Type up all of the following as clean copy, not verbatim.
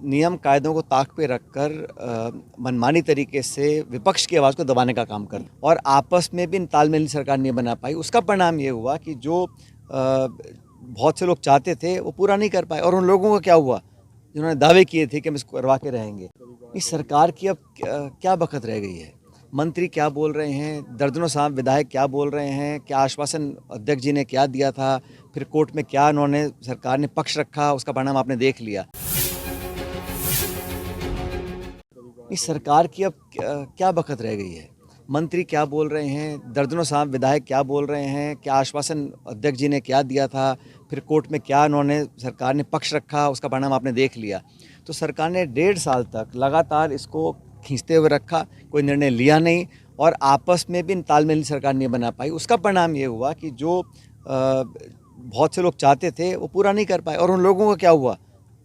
नियम कायदों को ताक पे रखकर मनमानी तरीके से विपक्ष की आवाज़ को दबाने का काम कर और आपस में भी तालमेल सरकार नहीं बना पाई। उसका परिणाम ये हुआ कि जो बहुत से लोग चाहते थे वो पूरा नहीं कर पाए। और उन लोगों का क्या हुआ जिन्होंने दावे किए थे कि हम इसको करवा के रहेंगे। इस सरकार की अब क्या बखत रह गई है। मंत्री क्या बोल रहे हैं, दर्जनों साहब विधायक क्या बोल रहे हैं, क्या आश्वासन अध्यक्ष जी ने क्या दिया था, फिर कोर्ट में क्या उन्होंने सरकार ने पक्ष रखा, उसका परिणाम आपने देख लिया। इस सरकार की अब क्या बखत रह गई है। मंत्री क्या बोल रहे हैं, दर्जनों साहब विधायक क्या बोल रहे हैं, क्या आश्वासन अध्यक्ष जी ने क्या दिया था, फिर कोर्ट में क्या उन्होंने सरकार ने पक्ष रखा, उसका परिणाम आपने देख लिया। तो सरकार ने 1.5 साल तक लगातार इसको खींचते हुए रखा, कोई निर्णय लिया नहीं और आपस में भी तालमेल सरकार नहीं बना पाई। उसका परिणाम ये हुआ कि जो बहुत से लोग चाहते थे वो पूरा नहीं कर पाए। और उन लोगों का क्या हुआ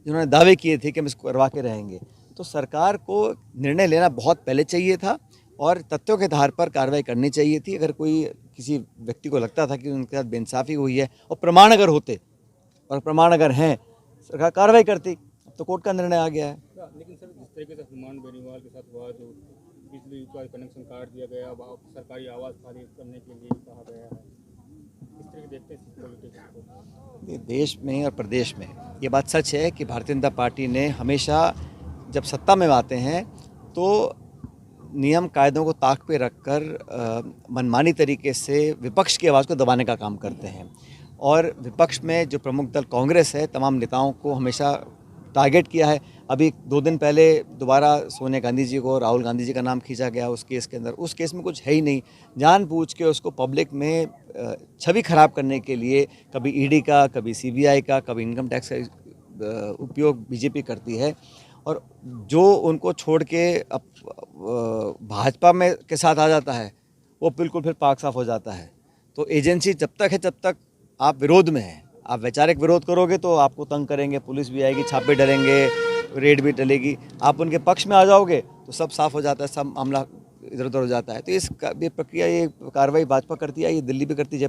जिन्होंने दावे किए थे कि हम इसको करवा के रहेंगे। तो सरकार को निर्णय लेना बहुत पहले चाहिए था और तथ्यों के आधार पर कार्रवाई करनी चाहिए थी। अगर कोई किसी व्यक्ति को लगता था कि उनके साथ बेइंसाफ़ी हुई है और प्रमाण अगर होते और प्रमाण अगर हैं, सरकार कार्रवाई करती। अब तो कोर्ट का निर्णय आ गया है। लेकिन सर, जिस तरीके से हनुमान बेनीवाल के साथ हुआ, जो बिजली का कनेक्शन काट दिया गया, अब सरकारी आवाज़ खाली करने के लिए कहा गया है, किस तरह देखते हैं पॉलिटिक्स को? देश में और प्रदेश में ये बात सच है कि भारतीय जनता पार्टी ने हमेशा जब सत्ता में आते हैं तो नियम कायदों को ताक पे रखकर मनमानी तरीके से विपक्ष की आवाज़ को दबाने का काम करते हैं। और विपक्ष में जो प्रमुख दल कांग्रेस है, तमाम नेताओं को हमेशा टारगेट किया है। अभी 2 दिन पहले दोबारा सोनिया गांधी जी को, राहुल गांधी जी का नाम खींचा गया उस केस के अंदर। उस केस में कुछ है ही नहीं, जानबूझ के उसको पब्लिक में छवि खराब करने के लिए कभी ईडी का, कभी सीबीआई का, कभी इनकम टैक्स का उपयोग बीजेपी करती है। और जो उनको छोड़ के अब भाजपा में के साथ आ जाता है वो बिल्कुल फिर पाक साफ हो जाता है। तो एजेंसी जब तक है, जब तक आप विरोध में हैं, आप वैचारिक विरोध करोगे तो आपको तंग करेंगे, पुलिस भी आएगी, छापे डलेंगे, रेड भी डलेगी। आप उनके पक्ष में आ जाओगे तो सब साफ हो जाता है, सब मामला इधर उधर हो जाता है। तो इस प्रक्रिया, ये कार्रवाई भाजपा करती है, ये दिल्ली भी करती है।